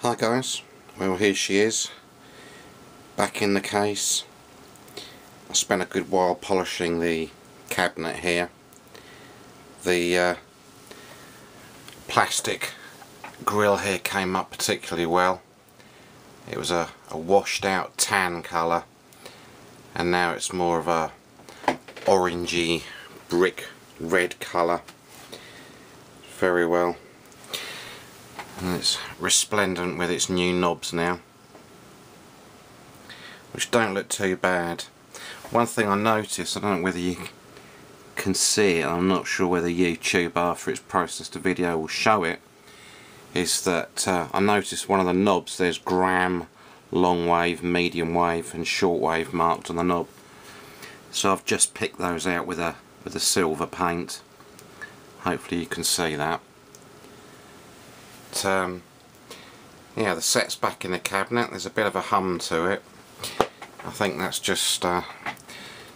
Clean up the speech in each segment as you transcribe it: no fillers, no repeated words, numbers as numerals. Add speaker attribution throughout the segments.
Speaker 1: Hi guys, well here she is, back in the case. I spent a good while polishing the cabinet here. The plastic grill here came up particularly well. It was a washed out tan colour, and now it's more of a orangey brick red colour. Very well. And it's resplendent with its new knobs now, which don't look too bad. One thing I noticed, I don't know whether you can see it, I'm not sure whether YouTube after it's processed the video will show it, is that I noticed one of the knobs, there's gram, long wave, medium wave and short wave marked on the knob. So I've just picked those out with a silver paint. Hopefully you can see that. Yeah, the set's back in the cabinet. There's a bit of a hum to it. I think that's just a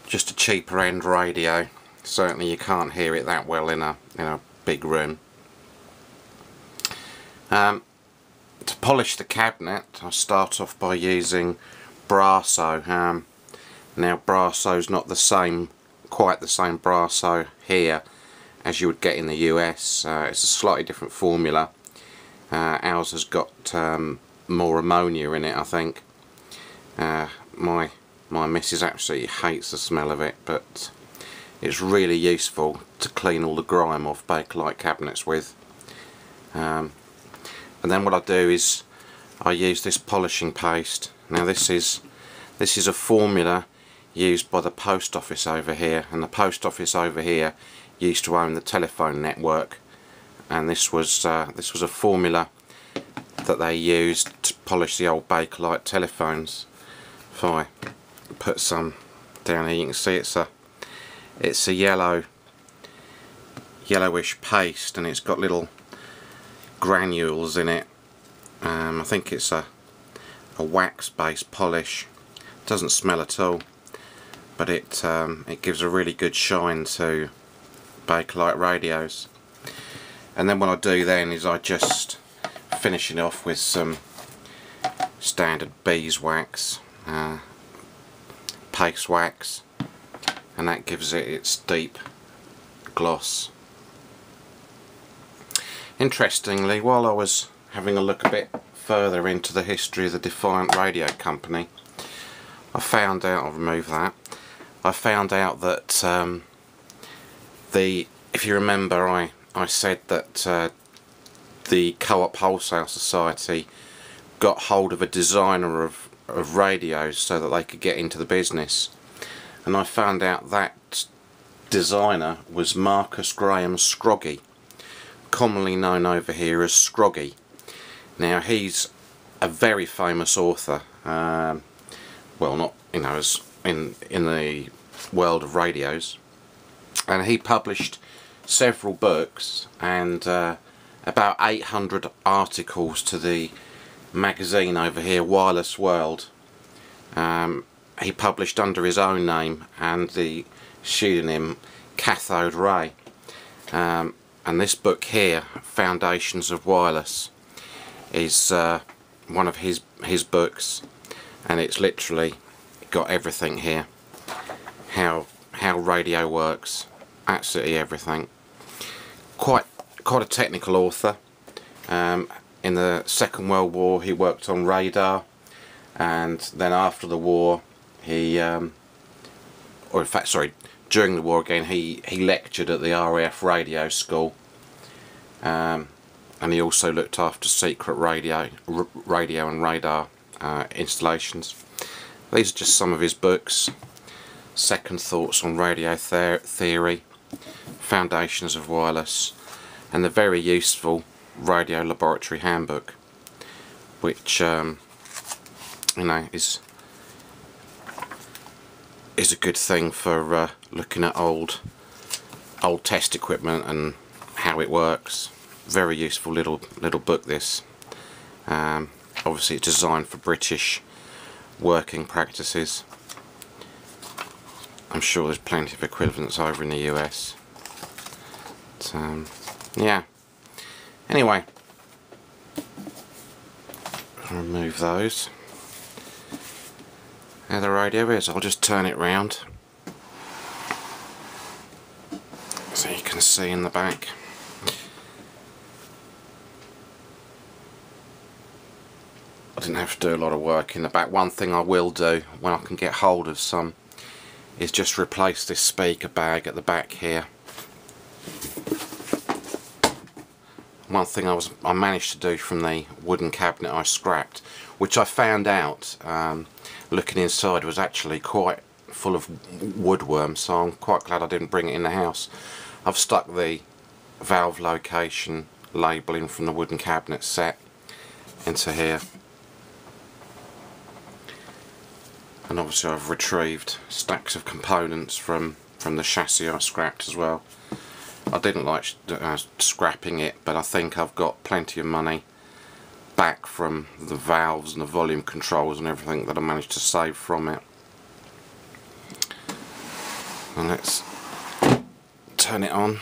Speaker 1: cheaper end radio. Certainly you can't hear it that well in a big room. To polish the cabinet, I start off by using Brasso. Now Brasso's not quite the same Brasso here as you would get in the US. It's a slightly different formula. Ours has got more ammonia in it, I think. My missus absolutely hates the smell of it, but it's really useful to clean all the grime off Bakelite cabinets with. And then what I do is I use this polishing paste. Now this is a formula used by the post office over here, and the post office over here used to own the telephone network. And this was a formula that they used to polish the old Bakelite telephones. If I put some down here, you can see it's a yellowish paste, and it's got little granules in it. I think it's a wax-based polish. Doesn't smell at all, but it gives a really good shine to Bakelite radios. And then what I do then is I just finish it off with some standard beeswax, paste wax, and that gives it its deep gloss. Interestingly, while I was having a look a bit further into the history of the Defiant radio company, I found out, I'll remove that, I found out that if you remember, I said that the Co-op Wholesale Society got hold of a designer of radios so that they could get into the business, and I found out that designer was Marcus Graham Scroggie, commonly known over here as Scroggie. Now he's a very famous author, well, not as in the world of radios, and he published several books and about 800 articles to the magazine over here, Wireless World. He published under his own name and the pseudonym Cathode Ray. And this book here, Foundations of Wireless, is one of his books, and it's literally got everything here. How radio works, absolutely everything. Quite a technical author. In the Second World War he worked on radar, and then after the war during the war again, he lectured at the RAF radio school, and he also looked after secret radio and radar installations. These are just some of his books: Second Thoughts on Radio Theory, Foundations of Wireless, and the very useful Radio Laboratory Handbook, which is a good thing for looking at old test equipment and how it works. Very useful little book, this. Obviously it's designed for British working practices. I'm sure there's plenty of equivalents over in the US. But, yeah. Anyway, remove those. There the radio is. I'll just turn it round so you can see in the back. I didn't have to do a lot of work in the back. One thing I will do when I can get hold of some is just replace this speaker bag at the back here. One thing I managed to do from the wooden cabinet I scrapped, which I found out looking inside was actually quite full of woodworm, so I'm quite glad I didn't bring it in the house. I've stuck the valve location labelling from the wooden cabinet set into here. And obviously I've retrieved stacks of components from the chassis I scrapped as well. I didn't like scrapping it, but I think I've got plenty of money back from the valves and the volume controls and everything that I managed to save from it. And let's turn it on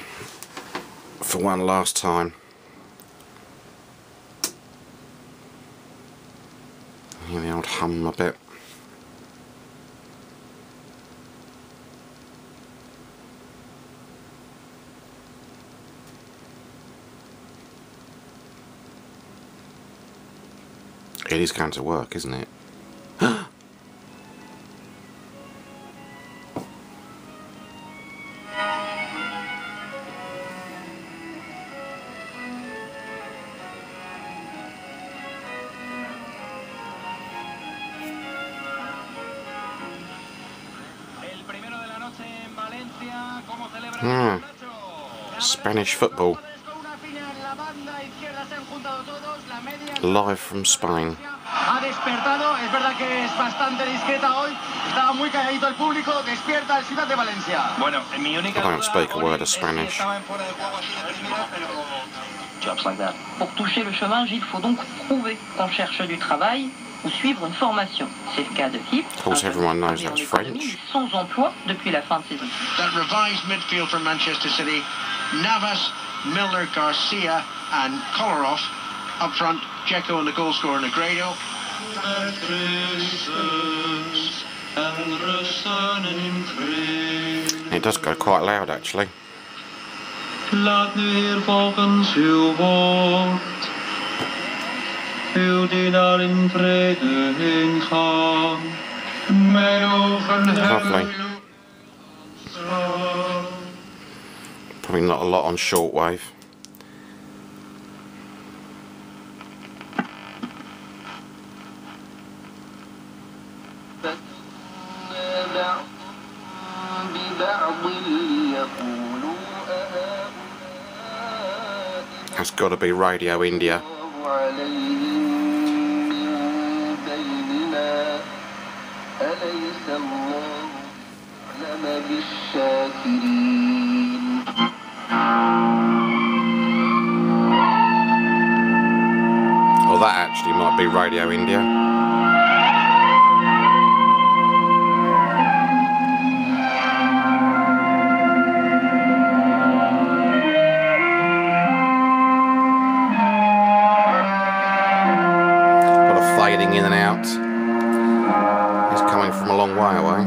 Speaker 1: for one last time. Hear the old hum a bit. It is going to work, isn't it? Spanish football. Live from Spain.
Speaker 2: Ha despertado, es verdad que es bastante discreta hoy. Estaba muy calladito el público, despierta el Ciudad de Valencia. Bueno, en mi única
Speaker 1: I don't speak a word of Spanish.
Speaker 2: Jobs like that.
Speaker 3: Pour toucher le chômage, il faut donc prouver qu'on cherche du travail ou suivre une formation. C'est le cas de Hip.
Speaker 1: Of course, everyone knows that's French.
Speaker 3: Sans emploi depuis la fin de saison.
Speaker 2: That revised midfield from Manchester City, Navas, Milner, Garcia and Kolarov. Up front, Dzeko and the goal scorer Negredo.
Speaker 1: It does go quite loud actually.
Speaker 4: Laat nu Heer volgens uw woord uw dienaar in vrede heen gaan. Mijn ogen
Speaker 1: Lovely. Probably not a lot on shortwave. That's got to be Radio India. Well, that actually might be Radio India. Fading in and out. It's coming from a long way away.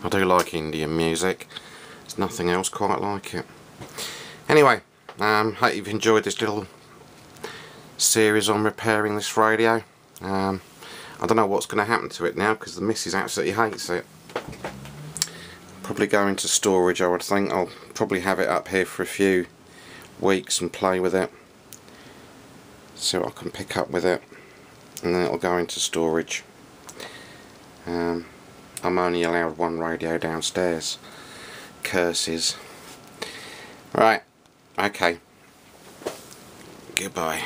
Speaker 1: I do like Indian music. There's nothing else quite like it. Anyway, hope you've enjoyed this little series on repairing this radio. I don't know what's going to happen to it now because the missus absolutely hates it. Probably go into storage, I would think. I'll probably have it up here for a few weeks and play with it, see what I can pick up with it, and then it'll go into storage. I'm only allowed one radio downstairs. Curses. Right, okay. Goodbye.